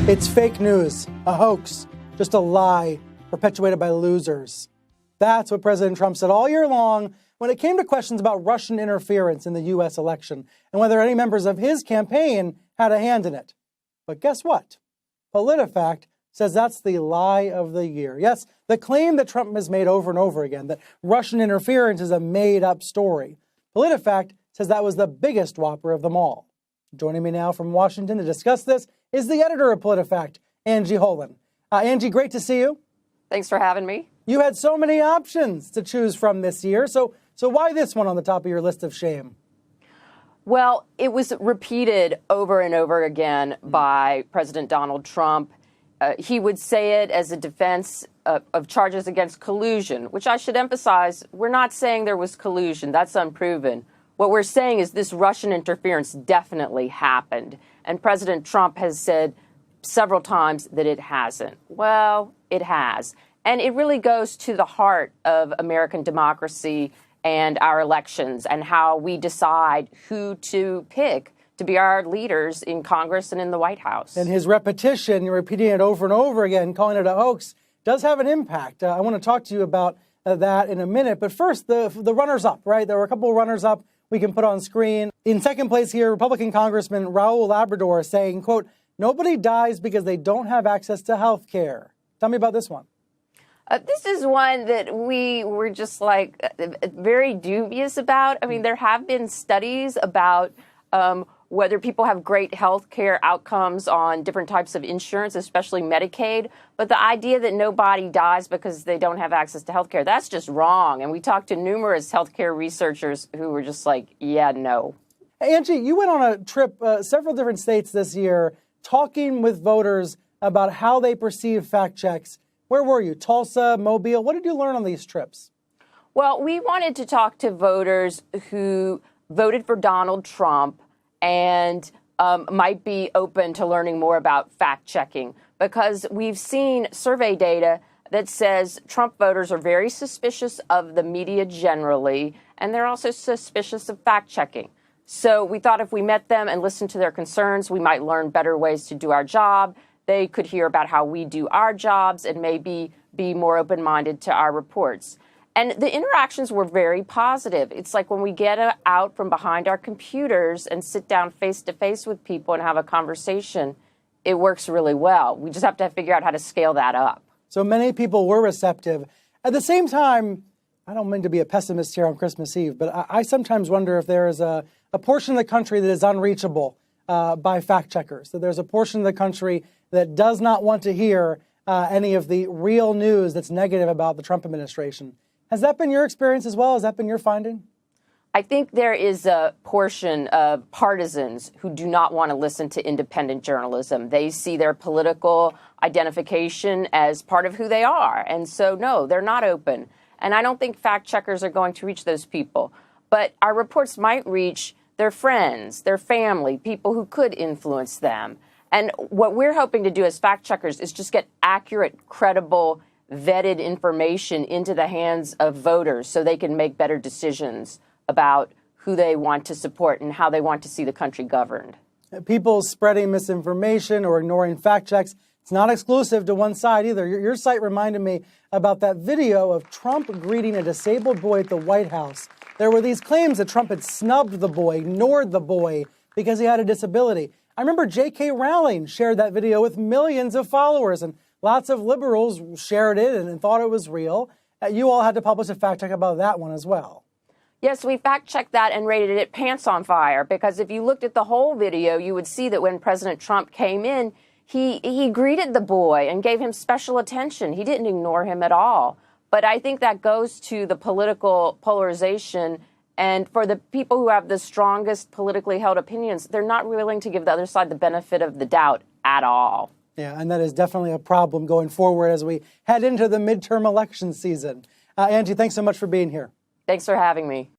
It's fake news, a hoax, just a lie perpetuated by losers. That's what President Trump said all year long when it came to questions about Russian interference in the U.S. election and whether any members of his campaign had a hand in it. But guess what? PolitiFact says that's the lie of the year. Yes, the claim that Trump has made over and over again, that Russian interference is a made-up story. PolitiFact says that was the biggest whopper of them all. Joining me now from Washington to discuss this is the editor of PolitiFact, Angie Holan. Angie, great to see you. Thanks for having me. You had so many options to choose from this year, so why this one on the top of your list of shame? Well, it was repeated over and over again by President Donald Trump. He would say it as a defense of charges against collusion, which I should emphasize, we're not saying there was collusion. That's unproven. What we're saying is this Russian interference definitely happened. And President Trump has said several times that it hasn't. Well, it has. And it really goes to the heart of American democracy and our elections and how we decide who to pick to be our leaders in Congress and in the White House. And his repetition, repeating it over and over again, calling it a hoax, does have an impact. I want to talk to you about that in a minute. But first, the runners-up, right? There were a couple of runners-up we can put on screen. In second place here, Republican Congressman Raul Labrador saying, quote, "Nobody dies because they don't have access to health care." Tell me about this one. This is one that we were just very dubious about. I mean, there have been studies about whether people have great health care outcomes on different types of insurance, especially Medicaid. But the idea that nobody dies because they don't have access to health care, that's just wrong. And we talked to numerous health care researchers who were just like, yeah, no. Angie, you went on a trip several different states this year talking with voters about how they perceive fact checks. Where were you? Tulsa, Mobile? What did you learn on these trips? Well, we wanted to talk to voters who voted for Donald Trump and might be open to learning more about fact-checking, because we've seen survey data that says Trump voters are very suspicious of the media generally, and they're also suspicious of fact-checking. So we thought if we met them and listened to their concerns, we might learn better ways to do our job. They could hear about how we do our jobs and maybe be more open-minded to our reports. And the interactions were very positive. It's like when we get out from behind our computers and sit down face-to-face with people and have a conversation, it works really well. We just have to figure out how to scale that up. So many people were receptive. At the same time, I don't mean to be a pessimist here on Christmas Eve, but I sometimes wonder if there is a portion of the country that is unreachable by fact checkers. So there's a portion of the country that does not want to hear any of the real news that's negative about the Trump administration. Has that been your experience as well? Has that been your finding? I think there is a portion of partisans who do not want to listen to independent journalism. They see their political identification as part of who they are. And so, no, they're not open. And I don't think fact checkers are going to reach those people. But our reports might reach their friends, their family, people who could influence them. And what we're hoping to do as fact checkers is just get accurate, credible, vetted information into the hands of voters so they can make better decisions about who they want to support and how they want to see the country governed. People spreading misinformation or ignoring fact checks, it's not exclusive to one side either. Your site reminded me about that video of Trump greeting a disabled boy at the White House. There were these claims that Trump had snubbed the boy, ignored the boy because he had a disability. I remember J.K. Rowling shared that video with millions of followers, and lots of liberals shared it and thought it was real. You all had to publish a fact check about that one as well. Yes, we fact-checked that and rated it pants on fire, because if you looked at the whole video, you would see that when President Trump came in, he greeted the boy and gave him special attention. He didn't ignore him at all. But I think that goes to the political polarization. And for the people who have the strongest politically held opinions, they're not willing to give the other side the benefit of the doubt at all. Yeah, and that is definitely a problem going forward as we head into the midterm election season. Angie, thanks so much for being here. Thanks for having me.